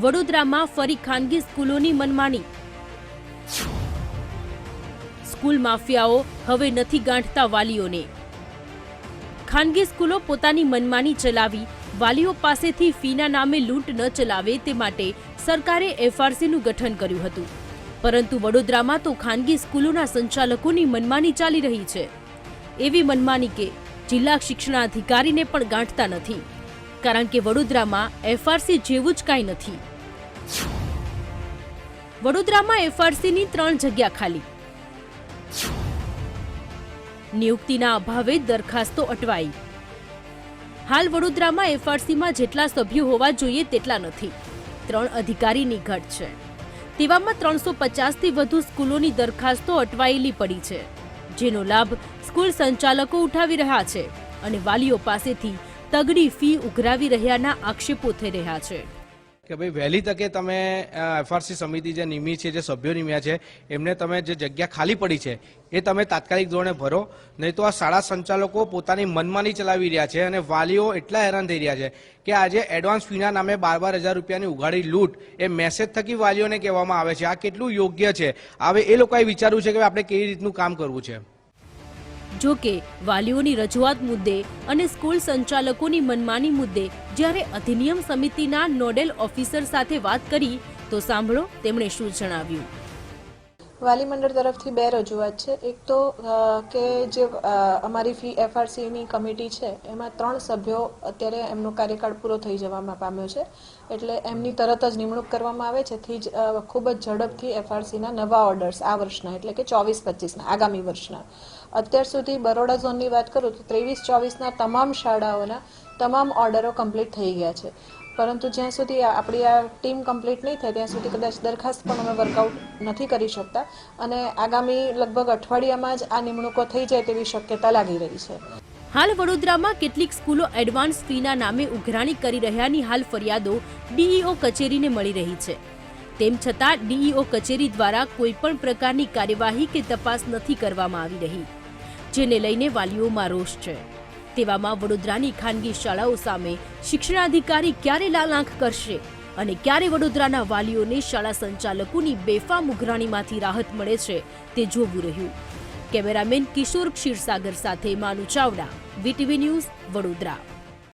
વડોદરામાં ફરી ખાનગી સ્કૂલોની મનમાની। સ્કૂલ માફિયાઓ હવે નથી ગાંઠતા વાલીઓને। ખાનગી સ્કૂલો પોતાની મનમાની ચલાવી વાલીઓ પાસેથી ફીના નામે લૂંટ ન ચલાવે તે માટે સરકારે એફઆરસીનું ગઠન કર્યું હતું, પરંતુ વડોદરામાં તો ખાનગી સ્કૂલોના સંચાલકોની મનમાની ચાલી રહી છે। એવી મનમાની કે જિલ્લા શિક્ષણાધિકારીને પણ ગાંઠતા નથી, કારણ કે વડોદરામાં એફઆરસી જેવું જ કાંઈ નથી। વડોદરામાં એફઆરસીની 3 જગ્યા ખાલી। નિયુક્તિના અભાવે દરખાસ્તો અટવાઈ। હાલ વડોદરામાં એફઆરસીમાં જેટલા સભ્યો હોવા જોઈએ તેટલા નથી, 3 અધિકારીની ઘટ છે। તેવામાં 350થી વધુ સ્કૂલોની દરખાસ્તો અટવાયેલી પડી છે, જેનો લાભ સ્કૂલ સંચાલકો ઉઠાવી રહ્યા છે અને વાલીઓ પાસેથી તગડી ફી ઉઘરાવી રહ્યાના આક્ષેપો થઈ રહ્યા છે કે ભાઈ વહેલી તકે તમે એફઆરસી સમિતિ જે નિમી છે, જે સભ્યો નિમ્યા છે, એમને તમે જે જગ્યા ખાલી પડી છે એ તમે તાત્કાલિક ધોરણે ભરો, નહીં તો આ શાળા સંચાલકો પોતાની મનમાની ચલાવી રહ્યા છે અને વાલીઓ એટલા હેરાન થઈ રહ્યા છે કે આજે એડવાન્સ ફીના નામે 12,000 રૂપિયાની ઉઘાડી લૂંટ એ મેસેજ થકી વાલીઓને કહેવામાં આવે છે। આ કેટલું યોગ્ય છે? હવે એ લોકોએ વિચાર્યું છે કે આપણે કેવી રીતનું કામ કરવું છે। જો કે વાલીઓની રજૂઆત મુદ્દે અને સ્કૂલ સંચાલકોની મનમાની મુદ્દે જ્યારે અધિનિયમ સમિતિના નોડેલ ઓફિસર સાથે વાત કરી તો સાંભળો તેમણે શું જણાવ્યું। વાલી મંડળ તરફથી 2 રજૂઆત છે। એક તો કે જે અમારી ફી એફઆરસીની કમિટી છે એમાં 3 સભ્યો અત્યારે એમનો કાર્યકાળ પૂરો થઈ જવામાં પામ્યો છે, એટલે એમની તરત જ નિમણૂક કરવામાં આવે, જેથી ખૂબ જ ઝડપથી એફઆરસીના નવા ઓર્ડર્સ આ વર્ષના એટલે કે 24-25ના આગામી વર્ષના અત્યાર સુધી બરોડા ઝોનની વાત કરું તો 23-24ના તમામ શાળાઓના તમામ ઓર્ડરો કમ્પ્લીટ થઈ ગયા છે, પરંતુ જ્યાં સુધી આપણી આ ટીમ કમ્પ્લીટ નહીં થાય ત્યાં સુધી કદાચ દરખાસ્ત પણ અમે વર્કઆઉટ નથી કરી શકતા અને આગામી લગભગ અઠવાડિયામાં જ આ નિમણૂકો થઈ જાય તેવી શક્યતા લાગી રહી છે। હાલ વડોદરામાં કેટલીક સ્કૂલો એડવાન્સ ફીના નામે ઉઘરાણી કરી રહ્યાની હાલ ફરિયાદો ડીઈઓ કચેરીને મળી રહી છે। તેમ છતાં ડીઈઓ કચેરી દ્વારા કોઈ પણ પ્રકારની કાર્યવાહી કે તપાસ નથી કરવામાં આવી રહી, જેને લઈને વાલીઓમાં રોષ છે। તેવામાં વડોદરાની ખાનગી શાળાઓ સામે શિક્ષણાધિકારી ક્યારે લાલ આંખ કરશે અને ક્યારે વડોદરાના વાલીઓને શાળા સંચાલકોની બેફામ ઉઘરાણીમાંથી રાહત મળે છે તે જોવું રહ્યું। કેમેરામેન કિશોર ક્ષીરસાગર સાથે માનુ ચાવડા, વીટીવી ન્યૂઝ, વડોદરા।